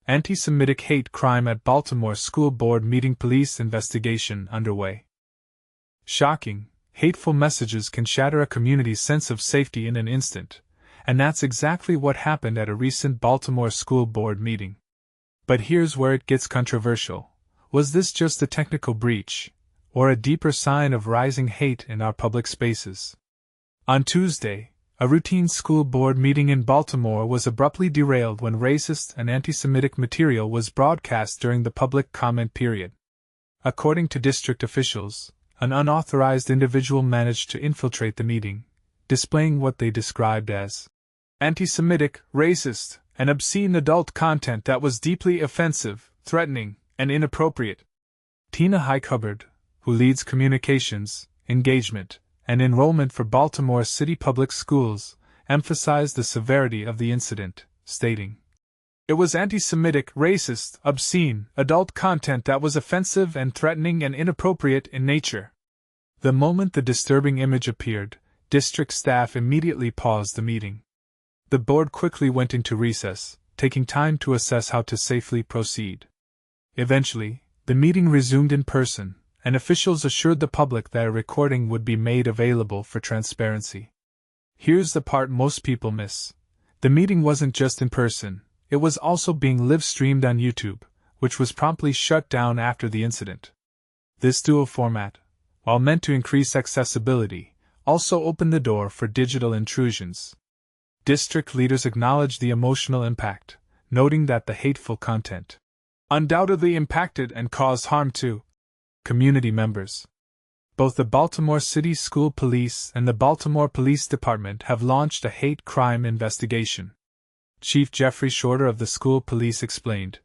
Anti-Semitic hate crime at Baltimore School Board meeting, police investigation underway. Shocking, hateful messages can shatter a community's sense of safety in an instant, and that's exactly what happened at a recent Baltimore School Board meeting. But here's where it gets controversial. Was this just a technical breach, or a deeper sign of rising hate in our public spaces? On Tuesday, a routine school board meeting in Baltimore was abruptly derailed when racist and anti-Semitic material was broadcast during the public comment period. According to district officials, an unauthorized individual managed to infiltrate the meeting, displaying what they described as anti-Semitic, racist, and obscene adult content that was deeply offensive, threatening, and inappropriate. Tina Hike-Hubbard, who leads communications, engagement, and enrollment for Baltimore City Public Schools, emphasized the severity of the incident, stating, "It was anti-Semitic, racist, obscene, adult content that was offensive and threatening and inappropriate in nature." The moment the disturbing image appeared, district staff immediately paused the meeting. The board quickly went into recess, taking time to assess how to safely proceed. Eventually, the meeting resumed in person, and officials assured the public that a recording would be made available for transparency. Here's the part most people miss. The meeting wasn't just in person, it was also being live-streamed on YouTube, which was promptly shut down after the incident. This dual format, while meant to increase accessibility, also opened the door for digital intrusions. District leaders acknowledged the emotional impact, noting that the hateful content undoubtedly impacted and caused harm to community members. Both the Baltimore City School Police and the Baltimore Police Department have launched a hate crime investigation. Chief Jeffrey Shorter of the school police explained,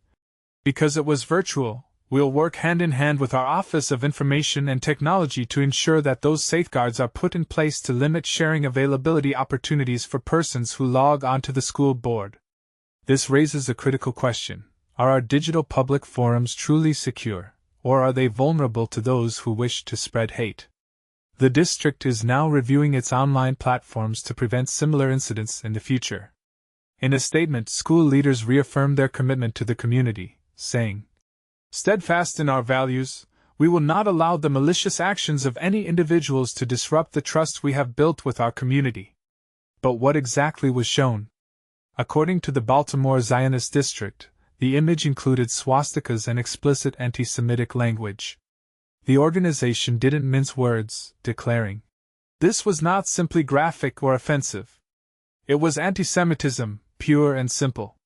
"Because it was virtual, we'll work hand in hand with our Office of Information and Technology to ensure that those safeguards are put in place to limit sharing availability opportunities for persons who log onto the school board." This raises a critical question. Are our digital public forums truly secure, or are they vulnerable to those who wish to spread hate? The district is now reviewing its online platforms to prevent similar incidents in the future. In a statement, school leaders reaffirmed their commitment to the community, saying, "Steadfast in our values, we will not allow the malicious actions of any individuals to disrupt the trust we have built with our community." But what exactly was shown? According to the Baltimore Zionist District, the image included swastikas and explicit anti-Semitic language. The organization didn't mince words, declaring, "This was not simply graphic or offensive. It was antisemitism, pure and simple."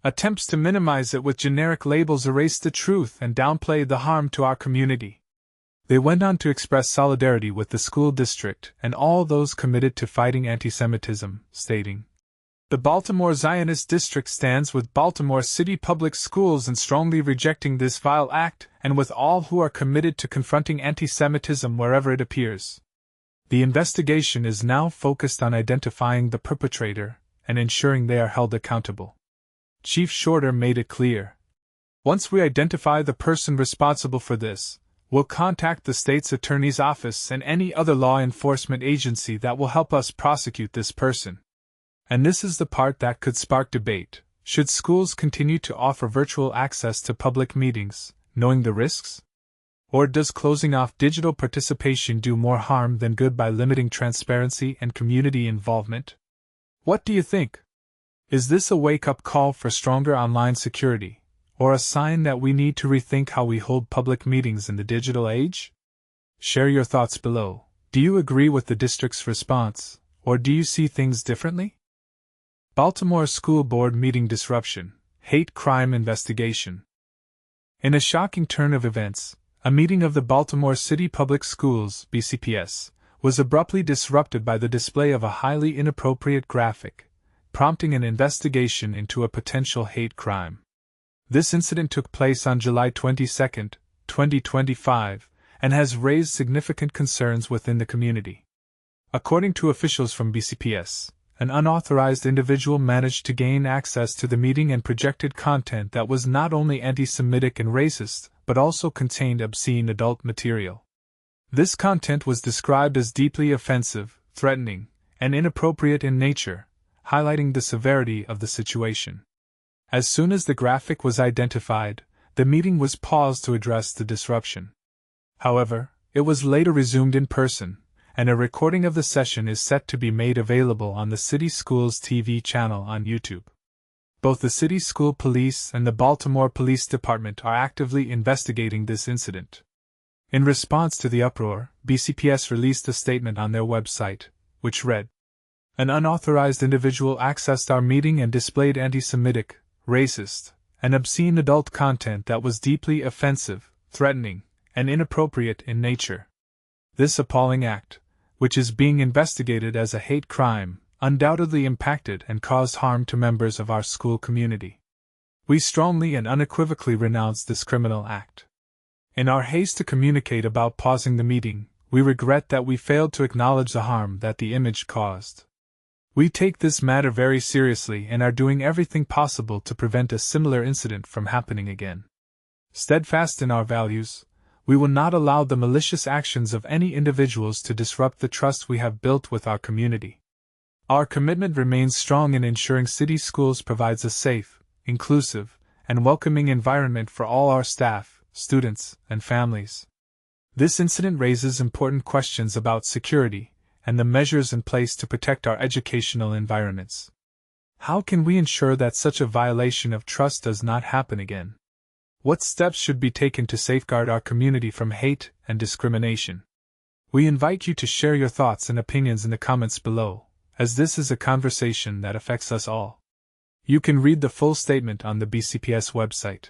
Attempts to minimize it with generic labels erase the truth and downplay the harm to our community. They went on to express solidarity with the school district and all those committed to fighting antisemitism, stating, "The Baltimore Zionist District stands with Baltimore City Public Schools in strongly rejecting this vile act and with all who are committed to confronting antisemitism wherever it appears." The investigation is now focused on identifying the perpetrator and ensuring they are held accountable. Chief Shorter made it clear, "Once we identify the person responsible for this, we'll contact the state's attorney's office and any other law enforcement agency that will help us prosecute this person." And this is the part that could spark debate. Should schools continue to offer virtual access to public meetings, knowing the risks? Or does closing off digital participation do more harm than good by limiting transparency and community involvement? What do you think? Is this a wake-up call for stronger online security, or a sign that we need to rethink how we hold public meetings in the digital age? Share your thoughts below. Do you agree with the district's response, or do you see things differently? Baltimore School Board meeting disruption, hate crime investigation. In a shocking turn of events, a meeting of the Baltimore City Public Schools (BCPS) was abruptly disrupted by the display of a highly inappropriate graphic, prompting an investigation into a potential hate crime. This incident took place on July 22, 2025, and has raised significant concerns within the community. According to officials from BCPS, an unauthorized individual managed to gain access to the meeting and projected content that was not only anti-Semitic and racist, but also contained obscene adult material. This content was described as deeply offensive, threatening, and inappropriate in nature, highlighting the severity of the situation. As soon as the graphic was identified, the meeting was paused to address the disruption. However, it was later resumed in person, and a recording of the session is set to be made available on the City Schools TV channel on YouTube. Both the City School Police and the Baltimore Police Department are actively investigating this incident. In response to the uproar, BCPS released a statement on their website, which read, "An unauthorized individual accessed our meeting and displayed anti-Semitic, racist, and obscene adult content that was deeply offensive, threatening, and inappropriate in nature. This appalling act, which is being investigated as a hate crime, undoubtedly impacted and caused harm to members of our school community. We strongly and unequivocally renounce this criminal act. In our haste to communicate about pausing the meeting, we regret that we failed to acknowledge the harm that the image caused. We take this matter very seriously and are doing everything possible to prevent a similar incident from happening again. Steadfast in our values, we will not allow the malicious actions of any individuals to disrupt the trust we have built with our community. Our commitment remains strong in ensuring City Schools provides a safe, inclusive, and welcoming environment for all our staff, students, and families. This incident raises important questions about security and the measures in place to protect our educational environments. How can we ensure that such a violation of trust does not happen again? What steps should be taken to safeguard our community from hate and discrimination? We invite you to share your thoughts and opinions in the comments below, as this is a conversation that affects us all. You can read the full statement on the BCPS website.